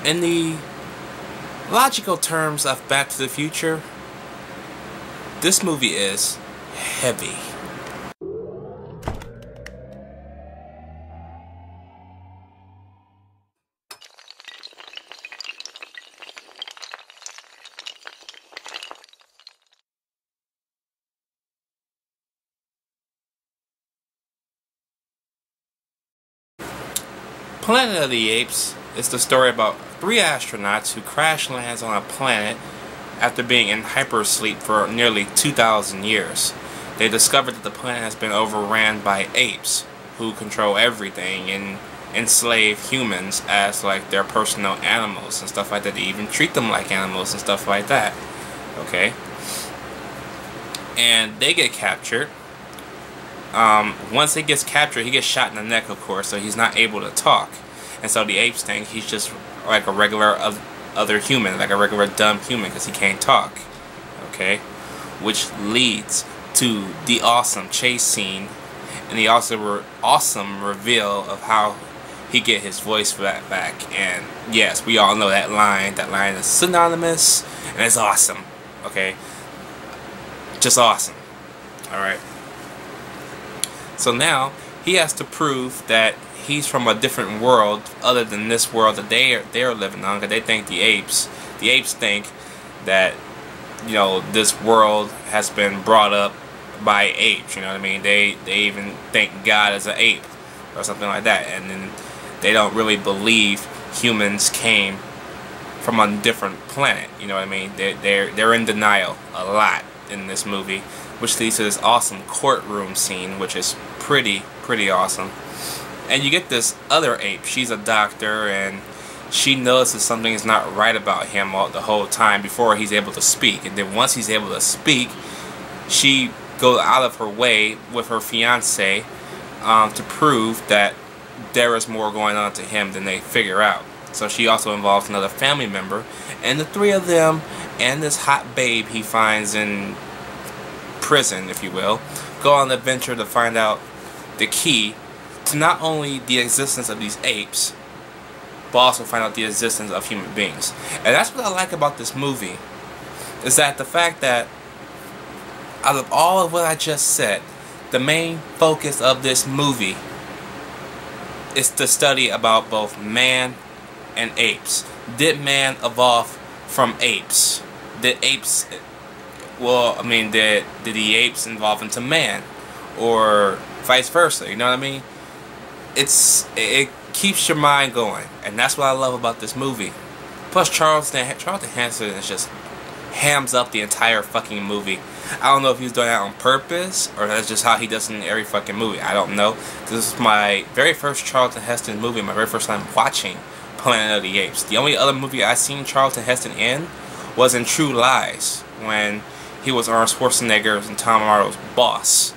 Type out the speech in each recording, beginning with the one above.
In the logical terms of Back to the Future, this movie is heavy. Planet of the Apes is the story about 3 astronauts who crash lands on a planet after being in hypersleep for nearly 2,000 years. They discovered that the planet has been overran by apes who control everything and enslave humans as like their personal animals and stuff like that. They even treat them like animals and stuff like that. Okay? And they get captured. Once he gets captured, he gets shot in the neck, of course, so he's not able to talk. And so the apes think he's just like a regular other human, like a regular dumb human, because he can't talk. Okay? Which leads to the awesome chase scene and the awesome reveal of how he get his voice back. And yes, we all know that line. That line is synonymous, and it's awesome. Okay? Just awesome. Alright? So now, he has to prove that he's from a different world other than this world that they're living on, because they think the apes think that, you know, this world has been brought up by apes, you know what I mean? They even think God is an ape or something like that, and then they don't really believe humans came from a different planet, you know what I mean? They're in denial a lot in this movie, which leads to this awesome courtroom scene, which is pretty awesome. And you get this other ape. She's a doctor, and she notices something is not right about him the whole time before he's able to speak. And then once he's able to speak, she goes out of her way with her fiance to prove that there is more going on to him than they figure out. So she also involves another family member, and the 3 of them and this hot babe he finds in prison, if you will, go on an adventure to find out the key to not only the existence of these apes, but also find out the existence of human beings. And that's what I like about this movie, is that the fact that out of all of what I just said, the main focus of this movie is to study about both man and apes. Did man evolve from apes? Did apes, well, I mean, did the apes evolve into man? Or vice versa, you know what I mean? It keeps your mind going, and that's what I love about this movie. Plus, Charlton Heston is just hams up the entire fucking movie. I don't know if he's doing that on purpose, or that's just how he does it in every fucking movie. I don't know. This is my very first Charlton Heston movie, my very first time watching Planet of the Apes. The only other movie I seen Charlton Heston in was in True Lies, when he was Arnold Schwarzenegger's and Tom Arnold's boss.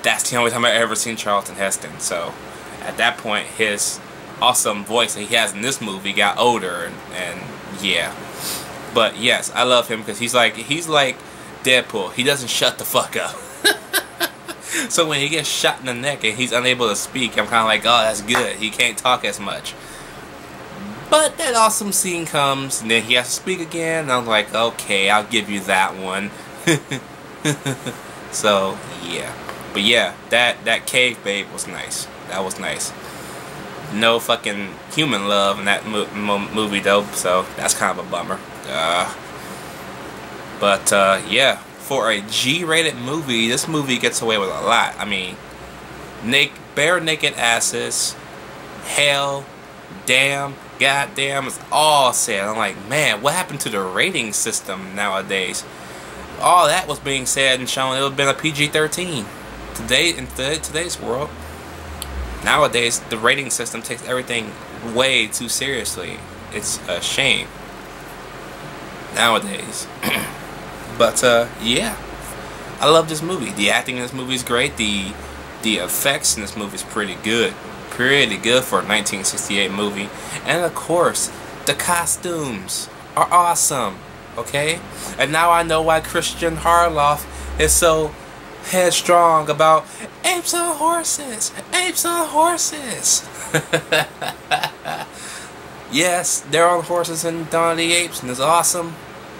That's the only time I ever seen Charlton Heston. So at that point, his awesome voice that he has in this movie got older, and yeah. But yes, I love him because he's like Deadpool. He doesn't shut the fuck up. So when he gets shot in the neck and he's unable to speak, I'm kind of like, oh, that's good. He can't talk as much. But that awesome scene comes, and then he has to speak again, and I'm like, okay, I'll give you that one. So yeah. But yeah, that cave babe was nice. That was nice. No fucking human love in that movie though, so that's kind of a bummer. But yeah, for a G-rated movie, this movie gets away with a lot. I mean, bare naked asses, hell, damn, goddamn, it's all said. I'm like, man, what happened to the rating system nowadays? All that was being said and shown. It would have been a PG-13. Today, in today's world, nowadays, the rating system takes everything way too seriously. It's a shame nowadays. But yeah, I love this movie. The acting in this movie is great. The effects in this movie is pretty good for a 1968 movie. And of course, the costumes are awesome. Okay, and now I know why Christian Harloff is so headstrong about apes on horses, apes on horses. Yes, they're on horses in Dawn of the Apes, and it's awesome.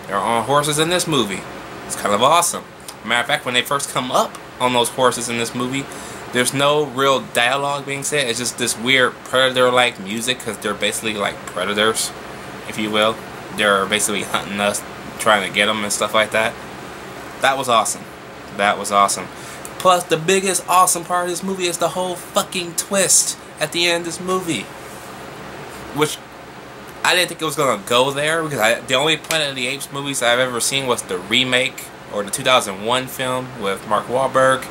They're on horses in this movie. It's kind of awesome. Matter of fact, when they first come up on those horses in this movie, there's no real dialogue being said. It's just this weird predator-like music, because they're basically like predators, if you will. They're basically hunting us, trying to get them and stuff like that. That was awesome. That was awesome. Plus, the biggest awesome part of this movie is the whole fucking twist at the end of this movie. Which, I didn't think it was going to go there, because the only Planet of the Apes movies I've ever seen was the remake, or the 2001 film with Mark Wahlberg,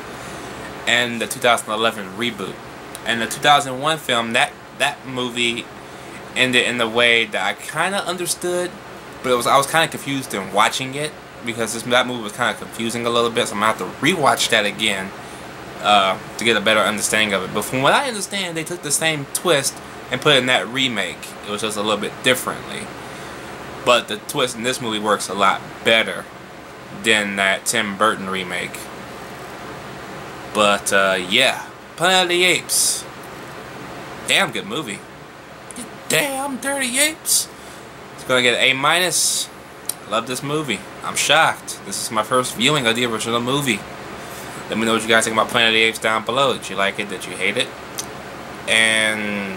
and the 2011 reboot. And the 2001 film, that movie ended in the way that I kind of understood, but I was kind of confused in watching it, because that movie was kind of confusing a little bit, so I'm going to have to rewatch that again to get a better understanding of it. But from what I understand, they took the same twist and put it in that remake. It was just a little bit differently. But the twist in this movie works a lot better than that Tim Burton remake. But yeah, Planet of the Apes. Damn good movie. You damn dirty apes. It's gonna get an A-. Love this movie. I'm shocked. This is my first viewing of the original movie. Let me know what you guys think about Planet of the Apes down below. Did you like it? Did you hate it? And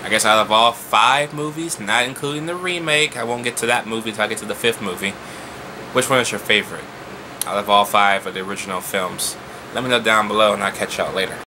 I guess out of all 5 movies, not including the remake, I won't get to that movie until I get to the 5th movie. Which one is your favorite out of all 5 of the original films? Let me know down below, and I'll catch y'all later.